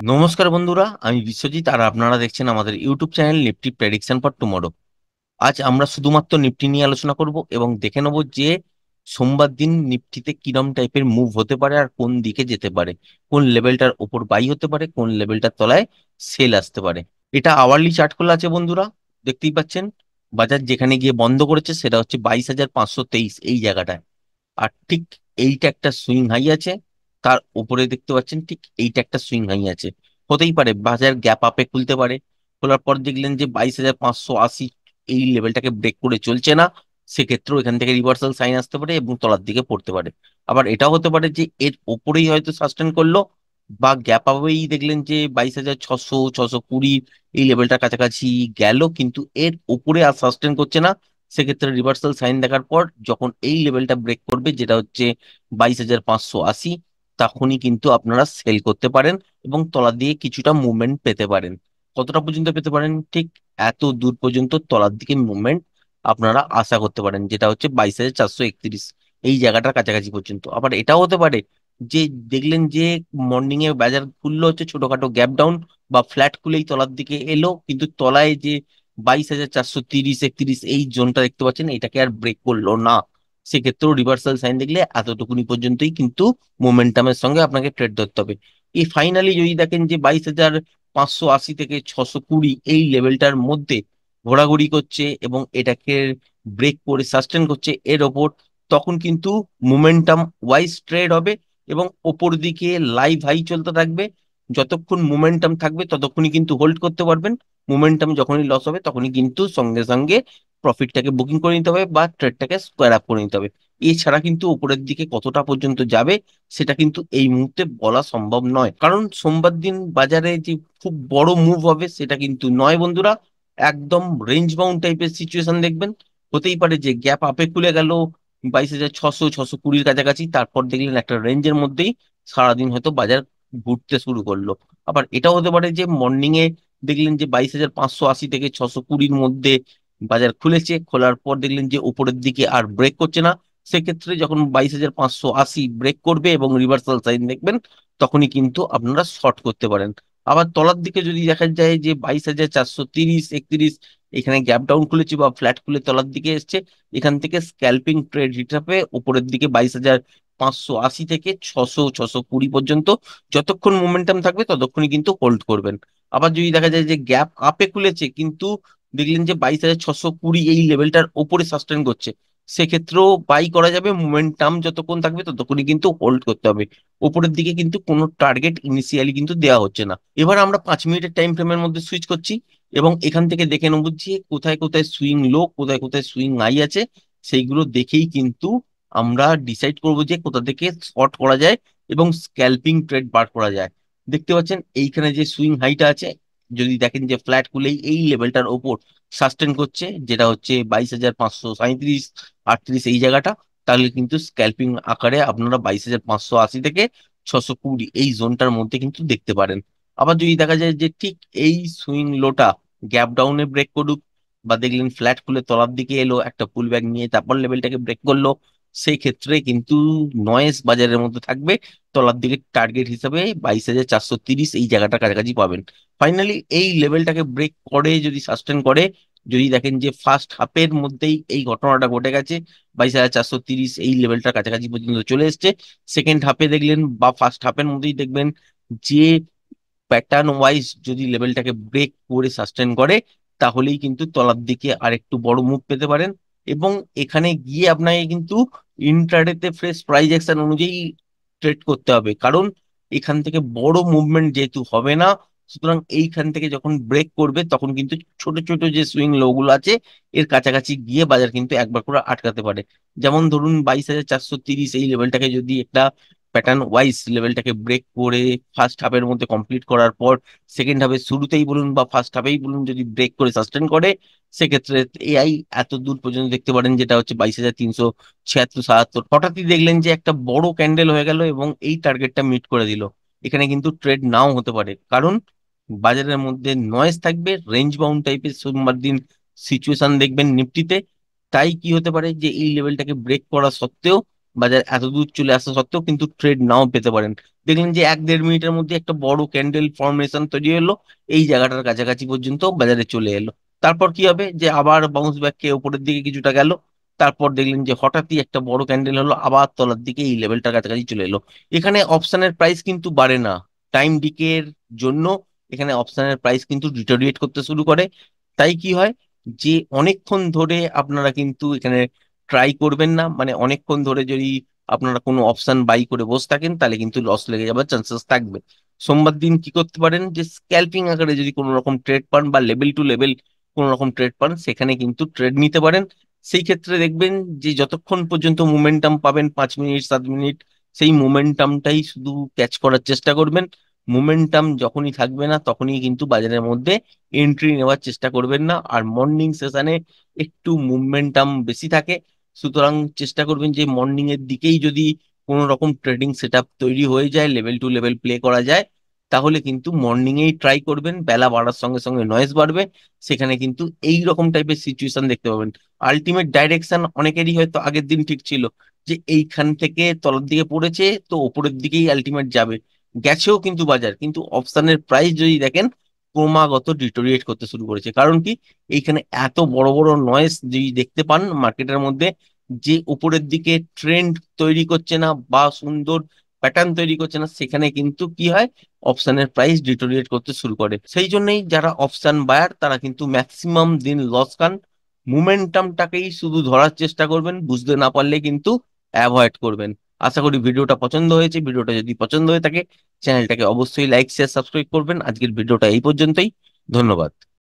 নমস্কার বন্ধুরা, আমি বিশ্বজিৎ আর আপনারা দেখছেন আমাদের YouTube channel Nifty prediction for tomorrow. আজ আমরা শুধুমাত্র নিফটি নিয়ে আলোচনা করব এবং দেখে নেব যে সোমবার দিন নিফটিতে কিরম টাইপের মুভ হতে পারে আর কোন দিকে যেতে পারে, কোন লেভেলটার ওপর বাই হতে পারে, কোন লেভেলটার তলায় সেল আসতে পারে। এটা আওয়ারলি চার্ট খোলা আছে বন্ধুরা, দেখতেই পাচ্ছেন। বাজার যেখানে গিয়ে বন্ধ করেছে সেটা হচ্ছে 22,523 এই জায়গাটায়। আর ঠিক এইটা একটা সুইং হাই আছে, তার উপরে দেখতে পাচ্ছেন ঠিক এইটা একটা সুইং হাই আছে। হতেই পারে বাজার গ্যাপ আপে খুলতে পারে, খোলার পর দেখলেন যে 22,580 এই লেভেলটাকে ব্রেক করে চলছে না, সেক্ষেত্রেও এখান থেকে রিভার্সাল সাইন আসতে পারে এবং তলার দিকে পড়তে পারে। আবার এটাও হতে পারে যে এর ওপরেই হয়তো সাস্টেন করলো, বা গ্যাপ আপেই দেখলেন যে 22,600 620 এই লেভেলটার কাছাকাছি গেল, কিন্তু এর উপরে আর সাস্টেন করছে না। সেক্ষেত্রে রিভার্সাল সাইন দেখার পর যখন এই লেভেলটা ব্রেক করবে, যেটা হচ্ছে 22,580, তখনই কিন্তু আপনারা সেল করতে পারেন এবং তলা দিয়ে কিছুটা মুভমেন্ট পেতে পারেন। কতটা পর্যন্ত পেতে পারেন? ঠিক এত দূর পর্যন্ত তলার দিকে মুভমেন্ট আপনারা আশা করতে পারেন, যেটা হচ্ছে 22,431 এই জায়গাটার কাছাকাছি পর্যন্ত। আবার এটাও হতে পারে যে দেখলেন যে মর্নিং এ বাজার খুললো হচ্ছে ছোটখাটো গ্যাপ ডাউন বা ফ্ল্যাট খুলেই তলার দিকে এলো, কিন্তু তলায় যে 22,430 31 এই জোনটা দেখতে পাচ্ছেন এটাকে আর ব্রেক করলো না। সেক্ষেত্রেও রিভার্সাল সাইন দেখলে এতটুকুনি পর্যন্তই কিন্তু মোমেন্টামের সঙ্গে আপনাকে ট্রেড ধরতে হবে। এই ফাইনালি যদি দেখেন যে 22,580 থেকে 620 এই লেভেলটার মধ্যে ঘোরাঘুরি করছে এবং এটাকে ব্রেক করে সাস্টেন করছে এর ওপর, তখন কিন্তু মোমেন্টাম ওয়াইজ ট্রেড হবে এবং ওপর দিকে লাইভ হাই চলতে থাকবে। যতক্ষণ মোমেন্টাম থাকবে ততক্ষণই কিন্তু হোল্ড করতে পারবেন। মোমেন্টাম যখনই লস হবে তখনই কিন্তু সঙ্গে সঙ্গে প্রফিটটাকে বুকিং করে নিতে হবে বা ট্রেডটাকে স্কোয়ার আপ করে নিতে হবে। এছাড়া কিন্তু উপরের দিকে কতটা পর্যন্ত যাবে সেটা কিন্তু এই মুহূর্তে বলা সম্ভব নয়, কারণ সোমবার দিন বাজারে যে খুব বড় মুভ হবে সেটা কিন্তু নয় বন্ধুরা। একদম রেঞ্জ বাউন্ড টাইপের সিচুয়েশন দেখবেন। হতেই পারে যে গ্যাপ আপে খুলে গেল 22,600 620 কাছাকাছি, তারপর দেখলেন একটা রেঞ্জের মধ্যেই সারাদিন হয়তো বাজার ঘুরতে শুরু করলো। আবার এটাও হতে পারে যে মর্নিং এ দেখলেন যে 22,580 থেকে 620 মধ্যে বাজার খুলেছে, খোলার পর দেখলেন যে উপরের দিকে আর ব্রেক করছে না। সেক্ষেত্রে যখন 22,580 ব্রেক করবে এবং রিভার্সাল সাইন দেখবেন, তখনই কিন্তু আপনারা শর্ট করতে পারেন। আবার তলার দিকে যদি দেখা যায় যে 22,430 31 এখানে গ্যাপ ডাউন খুলেছে বা ফ্ল্যাট খুলে তলার দিকে এসছে, এখান থেকে স্ক্যালপিং ট্রেড হিসাবে উপরের দিকে 22,580 থেকে 600 620 পর্যন্ত যতক্ষণ মোমেন্টাম থাকবে ততক্ষণই কিন্তু হোল্ড করবেন। আবার যদি দেখা যায় যে গ্যাপ আপে খুলেছে কিন্তু দেখলেন যে 22,620 এই লেভেলটার ওপরে সাস্টেন করছে, সেক্ষেত্রেও বাই করা যাবে। মোমেন্টাম যতক্ষণ থাকবে ততক্ষণই কিন্তু হোল্ড করতে হবে। উপরের দিকে কিন্তু কোনো টার্গেট ইনিশিয়ালি কিন্তু দেওয়া হচ্ছে না। এবার আমরা 5 মিনিটের টাইম ফ্রেমের মধ্যে সুইচ করছি এবং এখান থেকে দেখে নেবো যে কোথায় কোথায় সুইং লো, কোথায় কোথায় সুইং হাই আছে। সেইগুলো দেখেই কিন্তু আমরা ডিসাইড করবো যে কোথা থেকে শর্ট করা যায় এবং স্ক্যালপিং ট্রেড বার করা যায়। দেখতে পাচ্ছেন এইখানে যে সুইং হাইটা আছে, যদি দেখেন যে ফ্ল্যাট খুলেই এই লেভেলটার ওপর সাস্টেন করছে, যেটা হচ্ছে 22,537 38 এই জায়গাটা, তাহলে কিন্তু স্ক্যালপিং আকারে আপনারা 22,580 থেকে 620 এই জোনটার মধ্যে কিন্তু দেখতে পারেন। আবার যদি দেখা যায় যে ঠিক এই সুইং লোটা গ্যাপ ডাউনে ব্রেক করুক, বা দেখলেন ফ্ল্যাট খুলে তলার দিকে এলো একটা পুল ব্যাক নিয়ে তারপর লেভেলটাকে ব্রেক করলো, সেই ক্ষেত্রে কিন্তু নয়েজ বাজারের মধ্যে থাকবে। তলার দিকে টার্গেট হিসাবে 22,430 এই জায়গাটার কাছাকাছি পাবেন। ফাইনালি এই লেভেলটাকে ব্রেক করে যদি সাস্টেন করে, যদি দেখেন যে ফার্স্ট হাফের মধ্যেই এই ঘটনাটা ঘটে গেছে, 22,430 এই লেভেলটার কাছাকাছি পর্যন্ত চলে এসেছে, সেকেন্ড হাফে দেখলেন বা ফার্স্ট হাফের মধ্যেই দেখবেন যে প্যাটার্ন ওয়াইজ যদি লেভেলটাকে ব্রেক করে সাস্টেন করে, তাহলেই কিন্তু তলার দিকে আরেকটু বড় মুভ পেতে পারেন। এবং এখানে গিয়ে আপনাকে কিন্তু ইন্ট্রাডেতে ফ্রেশ প্রাইস অ্যাকশন অনুযায়ী ট্রেড করতে হবে, কারণ এখান থেকে বড় মুভমেন্ট যেহেতু হবে না, সুতরাং এইখান থেকে যখন ব্রেক করবে তখন কিন্তু ছোট ছোট যে সুইং লো গুলো আছে এর কাছাকাছি গিয়ে বাজার কিন্তু একবার করে আটকাতে পারে। যেমন ধরুন 22,430 এই লেভেলটাকে যদি একটা প্যাটার্ন ওয়াইজ লেভেলটাকে ব্রেক করে ফার্স্ট হাফের মধ্যে কমপ্লিট করার পর সেকেন্ড হাফের শুরুতেই বলুন বা ফার্স্ট হাফেই বলুন যদি ব্রেক করে সাস্টেন করে, সেক্ষেত্রে এআই এত দূর পর্যন্ত দেখতে পারেন, যেটা হচ্ছে 22,376 77। হঠাৎই দেখলেন যে একটা বড় ক্যান্ডেল হয়ে গেল এবং এই টার্গেটটা মিট করে দিল। এখানে কিন্তু ট্রেড নাও হতে পারে, কারণ বাজারের মধ্যে নয়েজ থাকবে, রেঞ্জ বাউন্ড টাইপের সোমবার দিন সিচুয়েশন দেখবেন নিফটিতে। তাই কি হতে পারে যে এই লেভেলটাকে ব্রেক করা সত্ত্বেও বাজার এত দূর চলে আসা সত্ত্বেও কিন্তু ট্রেড নাও পেতে পারেন। দেখলেন যে 1-1.5 মিনিটের মধ্যে একটা বড় ক্যান্ডেল ফর্মেশন তৈরি হলো, এই জায়গাটার কাছাকাছি পর্যন্ত বাজারে চলে এলো। তারপর কি হবে যে আবার বাউন্স ব্যাক খেয়ে উপরের দিকে কিছুটা গেল, তারপর দেখলেন যে হঠাৎই একটা বড় ক্যান্ডেল হলো, আবার তলার দিকে এই লেভেলটার কাছাকাছি চলে এলো। এখানে অপশনের প্রাইস কিন্তু বাড়ে না, টাইম ডিকের জন্য এখানে অপশনের প্রাইস কিন্তু ডিটোরিয়েট করতে শুরু করে। তাই কি হয় যে অনেকক্ষণ ধরে আপনারা কিন্তু এখানে ট্রাই করবেন না, মানে অনেকক্ষণ ধরে যদি আপনারা কোনো অপশন বাই করে বসে থাকেন তাহলে কিন্তু লস লেগে যাওয়ার চান্সেস থাকবে। সোমবার দিন কি করতে পারেন যে স্ক্যাল্পিং আকারে যদি কোনো রকম ট্রেড পান বা লেভেল টু লেভেল কোনো রকম ট্রেড পান, সেখানে কিন্তু ট্রেড নিতে পারেন। সেই ক্ষেত্রে দেখবেন যে যতক্ষণ পর্যন্ত মোমেন্টাম পাবেন, 5 মিনিট 7 মিনিট, সেই মোমেন্টামটাই শুধু ক্যাচ করার চেষ্টা করবেন। মোমেন্টাম যখনই থাকবে না তখনই কিন্তু বাজারের মধ্যে এন্ট্রি নেওয়ার চেষ্টা করবেন না। আর মর্নিং সেশনে একটু মোমেন্টাম বেশি থাকে, সুতরাং চেষ্টা করবেন যে মর্নিং এর দিকেই যদি কোনো রকম ট্রেডিং সেট আপ তৈরি হয়ে যায়, লেভেল টু লেভেল প্লে করা যায়, তাহলে কিন্তু মর্নিং এই ট্রাই করবেন। বেলা বাড়ার সঙ্গে সঙ্গে নয়েজ বাড়বে, সেখানে কিন্তু এই রকম টাইপের সিচুয়েশন দেখতে পাবেন। আলটিমেট ডাইরেকশন অনেকেরই হয়তো আগের দিন ঠিক ছিল যে এইখান থেকে তলার দিকে পড়েছে তো ওপরের দিকেই আলটিমেট যাবে, গেছেও কিন্তু বাজার, কিন্তু অপশনের প্রাইস যদি দেখেন ক্রমাগত ডিটোরিয়েট করতে শুরু করেছে। কারণ কি, এইখানে এত বড় বড় নয়েজ যদি দেখতে পান মার্কেটের মধ্যে, যে উপরের দিকে ট্রেন্ড তৈরি করছে না বা সুন্দর প্যাটার্ন তৈরি করছে না, সেখানে কিন্তু কি হয়, অপশনের প্রাইস ডিটোরিয়েট করতে শুরু করে। সেই জন্যই যারা অপশন বায়ার তারা কিন্তু ম্যাক্সিমাম দিন লস খান। মোমেন্টামটাকেই শুধু ধরার চেষ্টা করবেন, বুঝতে না পারলে কিন্তু অ্যাভয়েড করবেন। আশা করি ভিডিওটা পছন্দ হয়েছে। ভিডিওটা যদি পছন্দ হয়ে থাকে চ্যানেলটাকে অবশ্যই লাইক শেয়ার সাবস্ক্রাইব করবেন। আজকের ভিডিওটা এই পর্যন্তই। ধন্যবাদ।